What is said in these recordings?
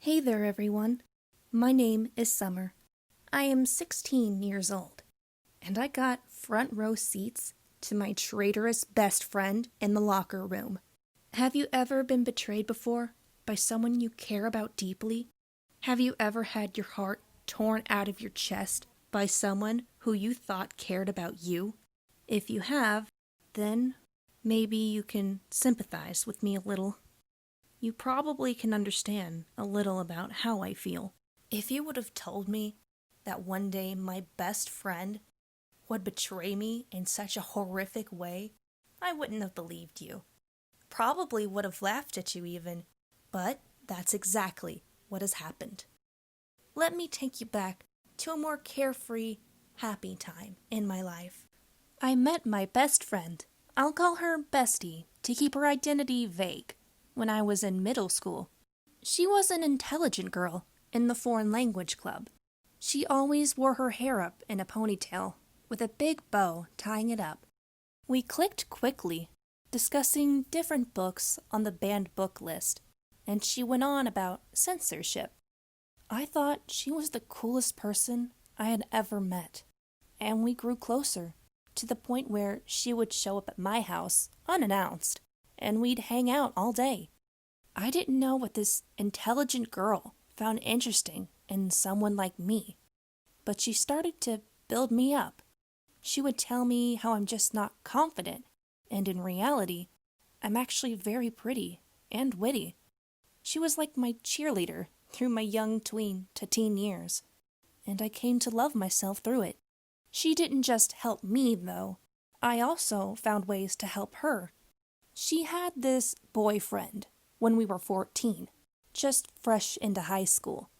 Hey there, everyone. My name is Summer. I am 16 years old, and I got front row seats to my traitorous best friend in the locker room. Have you ever been betrayed before by someone you care about deeply? Have you ever had your heart torn out of your chest by someone who you thought cared about you? If you have, then maybe you can sympathize with me a little. You probably can understand a little about how I feel. If you would have told me that one day my best friend would betray me in such a horrific way, I wouldn't have believed you. Probably would have laughed at you even, but that's exactly what has happened. Let me take you back to a more carefree, happy time in my life. I met my best friend, I'll call her Bestie to keep her identity vague, when I was in middle school. She was an intelligent girl in the foreign language club. She always wore her hair up in a ponytail, with a big bow tying it up. We clicked quickly, discussing different books on the banned book list, and she went on about censorship. I thought she was the coolest person I had ever met, and we grew closer, to the point where she would show up at my house unannounced, and we'd hang out all day. I didn't know what this intelligent girl found interesting in someone like me, but she started to build me up. She would tell me how I'm just not confident, and in reality, I'm actually very pretty and witty. She was like my cheerleader through my young tween to teen years, and I came to love myself through it. She didn't just help me, though. I also found ways to help her. She had this boyfriend when we were 14, just fresh into high school.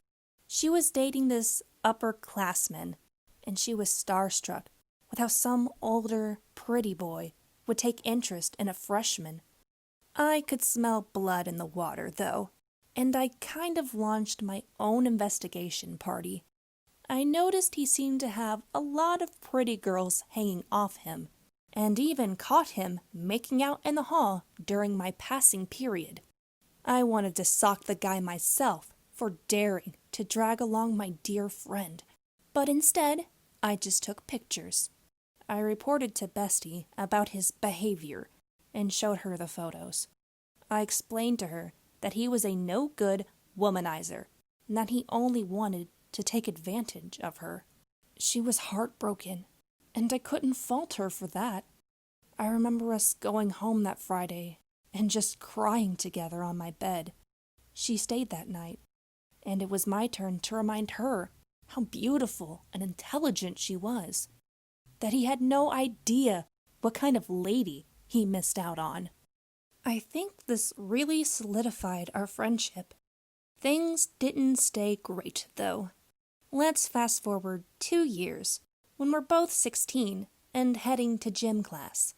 She was dating this upperclassman, and she was starstruck with how some older, pretty boy would take interest in a freshman. I could smell blood in the water, though, and I kind of launched my own investigation party. I noticed he seemed to have a lot of pretty girls hanging off him, and even caught him making out in the hall during my passing period. I wanted to sock the guy myself for daring to drag along my dear friend, but instead, I just took pictures. I reported to Bestie about his behavior and showed her the photos. I explained to her that he was a no-good womanizer and that he only wanted to take advantage of her. She was heartbroken, and I couldn't fault her for that. I remember us going home that Friday and just crying together on my bed. She stayed that night, and it was my turn to remind her how beautiful and intelligent she was, that he had no idea what kind of lady he missed out on. I think this really solidified our friendship. Things didn't stay great, though. Let's fast forward 2 years, when we're both 16 and heading to gym class.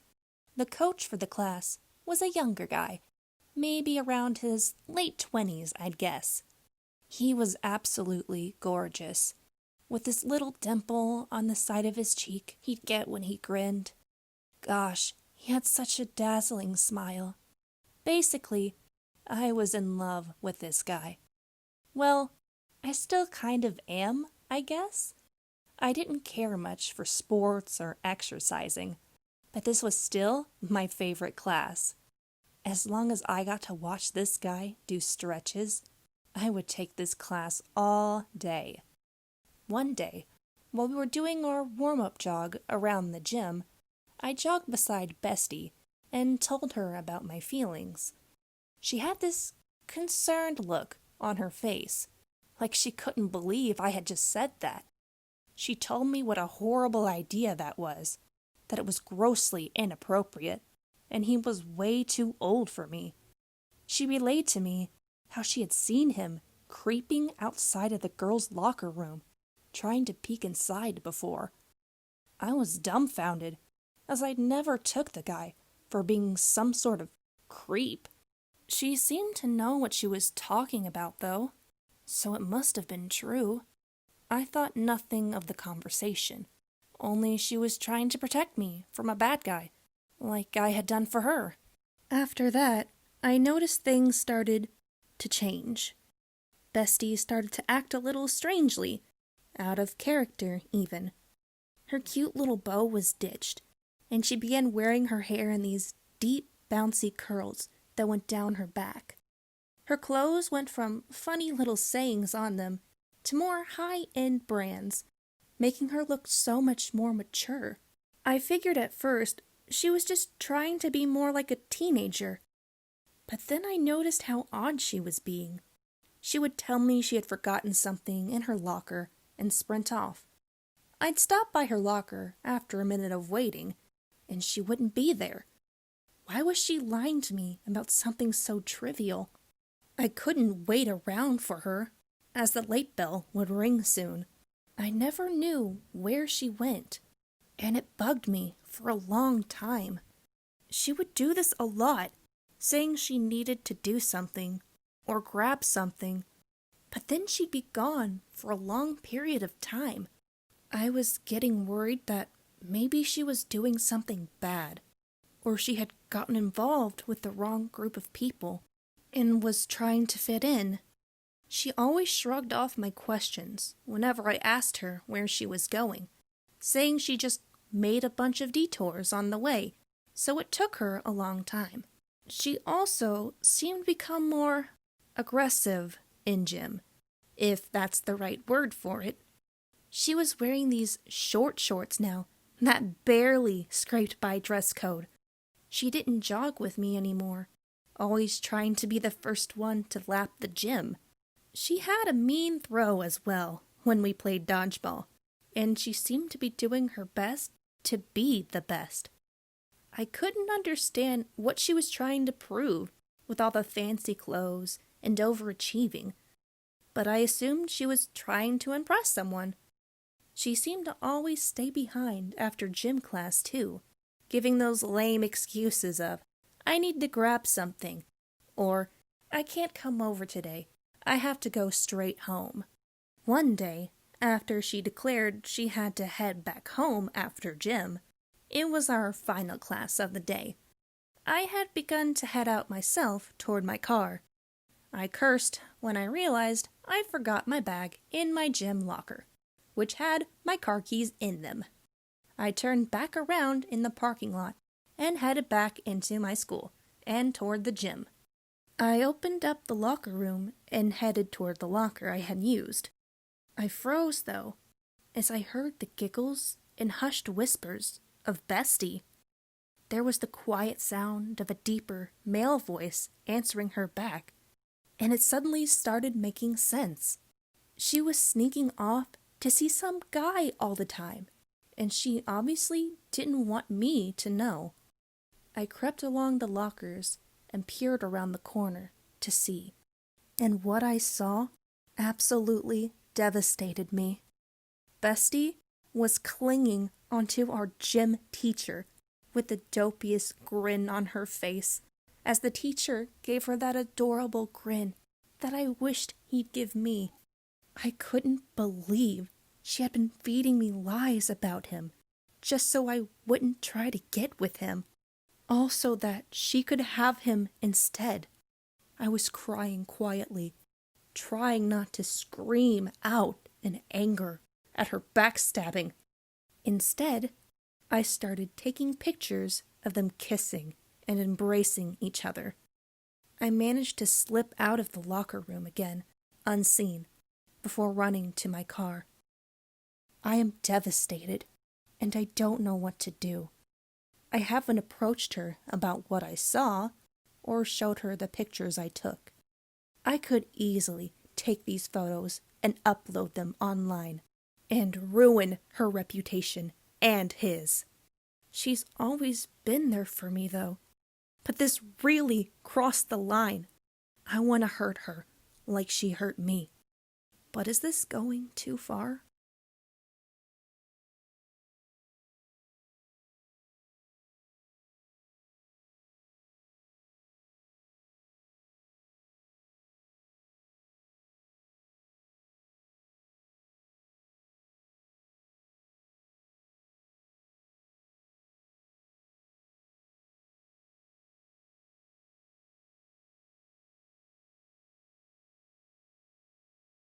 The coach for the class was a younger guy, maybe around his late 20s, I'd guess. He was absolutely gorgeous, with this little dimple on the side of his cheek he'd get when he grinned. Gosh, he had such a dazzling smile. Basically, I was in love with this guy. Well, I still kind of am, I guess. I didn't care much for sports or exercising, but this was still my favorite class. As long as I got to watch this guy do stretches, I would take this class all day. One day, while we were doing our warm-up jog around the gym, I jogged beside Bestie and told her about my feelings. She had this concerned look on her face, like she couldn't believe I had just said that. She told me what a horrible idea that was, that it was grossly inappropriate, and he was way too old for me. She relayed to me how she had seen him creeping outside of the girls' locker room, trying to peek inside before. I was dumbfounded, as I'd never took the guy for being some sort of creep. She seemed to know what she was talking about, though, so it must have been true. I thought nothing of the conversation, only she was trying to protect me from a bad guy, like I had done for her. After that, I noticed things started to change. Bestie started to act a little strangely, out of character even. Her cute little bow was ditched, and she began wearing her hair in these deep, bouncy curls that went down her back. Her clothes went from funny little sayings on them to more high-end brands, making her look so much more mature. I figured at first she was just trying to be more like a teenager, but then I noticed how odd she was being. She would tell me she had forgotten something in her locker and sprint off. I'd stop by her locker after a minute of waiting, and she wouldn't be there. Why was she lying to me about something so trivial? I couldn't wait around for her, as the late bell would ring soon. I never knew where she went, and it bugged me for a long time. She would do this a lot, saying she needed to do something or grab something, but then she'd be gone for a long period of time. I was getting worried that maybe she was doing something bad, or she had gotten involved with the wrong group of people and was trying to fit in. She always shrugged off my questions whenever I asked her where she was going, saying she just made a bunch of detours on the way, so it took her a long time. She also seemed to become more aggressive in gym, if that's the right word for it. She was wearing these short shorts now that barely scraped by dress code. She didn't jog with me anymore, always trying to be the first one to lap the gym. She had a mean throw as well when we played dodgeball, and she seemed to be doing her best to be the best. I couldn't understand what she was trying to prove with all the fancy clothes and overachieving, but I assumed she was trying to impress someone. She seemed to always stay behind after gym class too, giving those lame excuses of, I need to grab something, or I can't come over today, I have to go straight home. One day, after she declared she had to head back home after gym, it was our final class of the day. I had begun to head out myself toward my car. I cursed when I realized I'd forgot my bag in my gym locker, which had my car keys in them. I turned back around in the parking lot and headed back into my school and toward the gym. I opened up the locker room and headed toward the locker I had used. I froze, though, as I heard the giggles and hushed whispers of Bestie. There was the quiet sound of a deeper male voice answering her back, and it suddenly started making sense. She was sneaking off to see some guy all the time, and she obviously didn't want me to know. I crept along the lockers and peered around the corner to see, and what I saw absolutely devastated me. Bestie was clinging onto our gym teacher with the dopiest grin on her face, as the teacher gave her that adorable grin that I wished he'd give me. I couldn't believe she had been feeding me lies about him, just so I wouldn't try to get with him, all so that she could have him instead. I was crying quietly, trying not to scream out in anger at her backstabbing. Instead, I started taking pictures of them kissing and embracing each other. I managed to slip out of the locker room again, unseen, before running to my car. I am devastated, and I don't know what to do. I haven't approached her about what I saw, or showed her the pictures I took. I could easily take these photos and upload them online, and ruin her reputation and his. She's always been there for me, though. But this really crossed the line. I want to hurt her like she hurt me. But is this going too far?